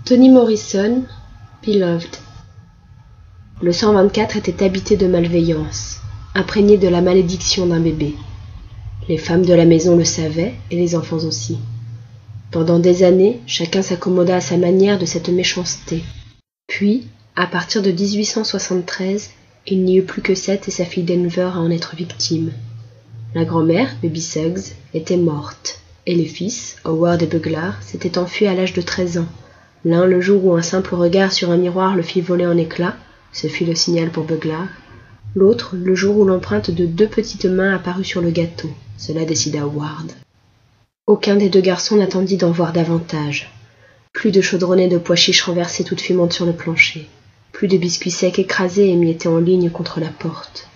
Toni Morrison, Beloved. Le 124 était habité de malveillance, imprégné de la malédiction d'un bébé. Les femmes de la maison le savaient, et les enfants aussi. Pendant des années, chacun s'accommoda à sa manière de cette méchanceté. Puis, à partir de 1873, il n'y eut plus que Seth et sa fille Denver à en être victimes. La grand-mère, Baby Suggs, était morte, et les fils, Howard et Buglar, s'étaient enfuis à l'âge de 13 ans. L'un le jour où un simple regard sur un miroir le fit voler en éclats, ce fut le signal pour Buglar. L'autre, le jour où l'empreinte de 2 petites mains apparut sur le gâteau, cela décida Howard. Aucun des 2 garçons n'attendit d'en voir davantage. Plus de chaudronnées de pois chiches renversées toutes fumantes sur le plancher. Plus de biscuits secs écrasés et miettés en ligne contre la porte.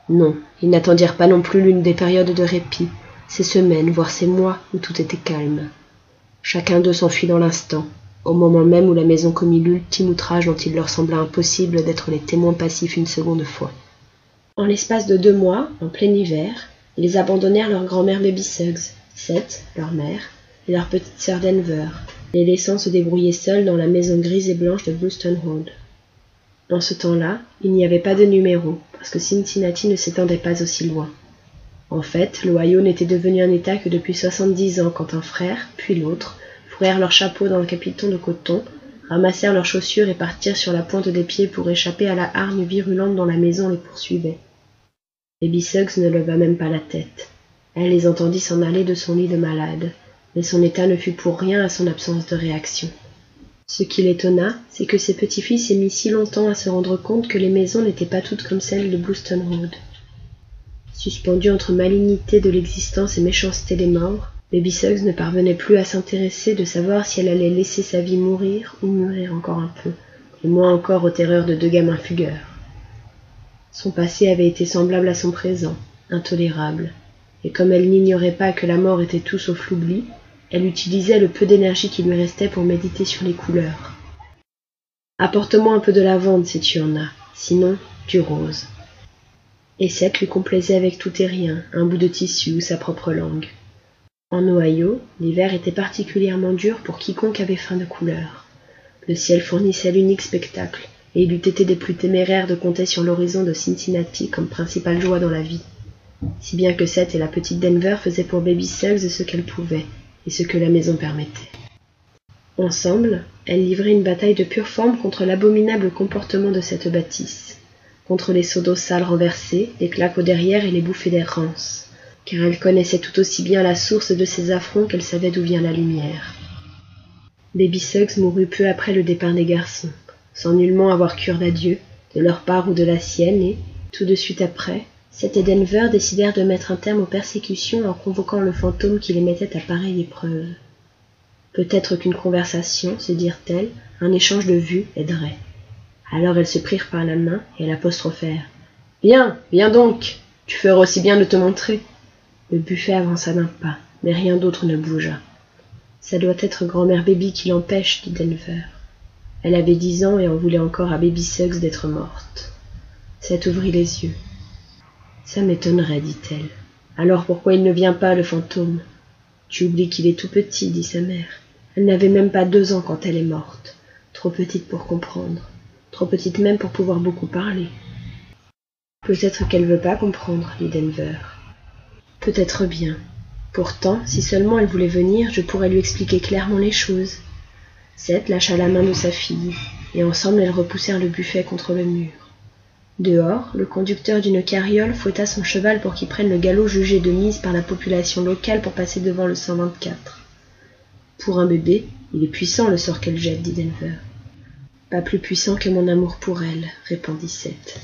Non, ils n'attendirent pas non plus l'une des périodes de répit, ces semaines, voire ces mois où tout était calme. Chacun d'eux s'enfuit dans l'instant, au moment même où la maison commit l'ultime outrage dont il leur sembla impossible d'être les témoins passifs une seconde fois. En l'espace de 2 mois, en plein hiver, ils abandonnèrent leur grand-mère Baby Suggs, Seth, leur mère, et leur petite sœur Denver, les laissant se débrouiller seuls dans la maison grise et blanche de Blueston Road. En ce temps-là, il n'y avait pas de numéro, parce que Cincinnati ne s'étendait pas aussi loin. En fait, l'Ohio n'était devenu un État que depuis 70 ans quand un frère, puis l'autre, fourrèrent leurs chapeaux dans le capiton de coton, ramassèrent leurs chaussures et partirent sur la pointe des pieds pour échapper à la hargne virulente dont la maison les poursuivait. Baby Suggs ne leva même pas la tête. Elle les entendit s'en aller de son lit de malade, mais son état ne fut pour rien à son absence de réaction. Ce qui l'étonna, c'est que ses petits-fils aient mis si longtemps à se rendre compte que les maisons n'étaient pas toutes comme celles de Blueston Road. Suspendu entre malignité de l'existence et méchanceté des morts, Baby Suggs ne parvenait plus à s'intéresser de savoir si elle allait laisser sa vie mourir ou mûrir encore un peu, et moins encore aux terreurs de 2 gamins fugueurs. Son passé avait été semblable à son présent, intolérable, et comme elle n'ignorait pas que la mort était tout sauf l'oubli, elle utilisait le peu d'énergie qui lui restait pour méditer sur les couleurs. « Apporte-moi un peu de lavande si tu en as, sinon du rose. » Et Seth lui complaisait avec tout et rien, un bout de tissu ou sa propre langue. En Ohio, l'hiver était particulièrement dur pour quiconque avait faim de couleurs. Le ciel fournissait l'unique spectacle, et il eût été des plus téméraires de compter sur l'horizon de Cincinnati comme principale joie dans la vie. Si bien que Seth et la petite Denver faisaient pour Baby Suggs ce qu'elles pouvaient, et ce que la maison permettait. Ensemble, elles livraient une bataille de pure forme contre l'abominable comportement de cette bâtisse, contre les seaux d'eau sales renversés, les claques au derrière et les bouffées d'air rance, car elles connaissaient tout aussi bien la source de ces affronts qu'elles savaient d'où vient la lumière. Baby Suggs mourut peu après le départ des garçons, sans nullement avoir cure d'adieu, de leur part ou de la sienne, et, tout de suite après, Seth et Denver décidèrent de mettre un terme aux persécutions en convoquant le fantôme qui les mettait à pareille épreuve. Peut-être qu'une conversation, se dirent-elles, un échange de vues aiderait. Alors elles se prirent par la main et l'apostrophèrent. « Viens, viens donc, tu feras aussi bien de te montrer. » Le buffet avança d'un pas, mais rien d'autre ne bougea. « Ça doit être grand-mère Baby qui l'empêche, dit Denver. Elle avait 10 ans et en voulait encore à Baby Suggs d'être morte. » Seth ouvrit les yeux. « Ça m'étonnerait, dit-elle. Alors pourquoi il ne vient pas, le fantôme ? Tu oublies qu'il est tout petit, dit sa mère. Elle n'avait même pas 2 ans quand elle est morte. Trop petite pour comprendre. Trop petite même pour pouvoir beaucoup parler. Peut-être qu'elle veut pas comprendre, dit Denver. Peut-être bien. Pourtant, si seulement elle voulait venir, je pourrais lui expliquer clairement les choses. Seth lâcha la main de sa fille, et ensemble elles repoussèrent le buffet contre le mur. Dehors, le conducteur d'une carriole fouetta son cheval pour qu'il prenne le galop jugé de mise par la population locale pour passer devant le 124. Pour un bébé, il est puissant le sort qu'elle jette, dit Denver. Pas plus puissant que mon amour pour elle, répondit Seth.